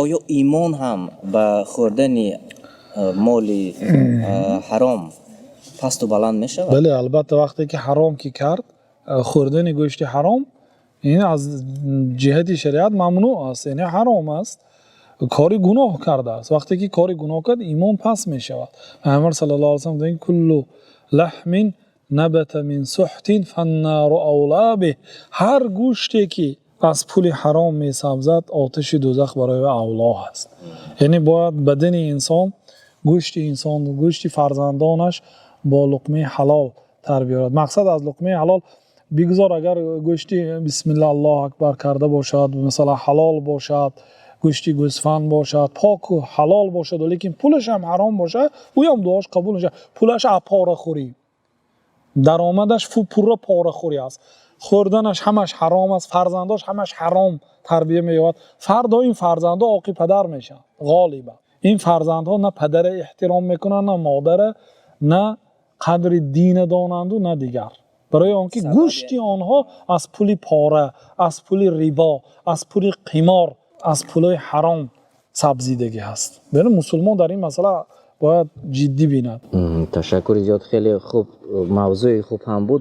آیا ایمان هم به خوردن مال حرام پست و بلند می شود؟ بله البته وقتی که حرام کی کرد خوردن گوشت حرام این از جهت شریعت ممنوع است، یعنی حرام است، کاری گناه کرده است. وقتی که کاری گناه کرد ایمان پس می شود. پیامبر صلی الله علیه و سلم میگه کل لحم نبت من سحت فالنار اولی به، هر گوشتی که از پول حرام می سبزد آتش دوزخ برای اولا است. یعنی باید بدن انسان، گوشت انسان، گوشت فرزندانش با لقمه حلال تربیت. مقصد از لقمه حلال بگذار اگر گوشت بسم الله الله اکبر کرده باشد، مثلا حلال باشد، گوشت گوسفند باشد، پاک و حلال باشد، لیکن پولش هم حرام باشه، او هم دعاش قبول نشه. پولش پاره خوری، درآمدش پورا پاره خوری است، خوردنش همش حرام است، فرزنداش همش حرام تربیت می‌یابد. فردا این فرزندا عاقل پدر میشن. غالبا این فرزندها نه پدر احترام میکنن، نه مادر، نه قدر دین دانند و نه دیگر. برای آنکه گوشت آنها از پول پاره، از پول ریبا، از پول قمار، از پول حرام سبزیدگی هست. برای مسلمان در این مسئله باید جدی بیند. تشکر زیاد، خیلی خوب، موضوع خوب هم بود.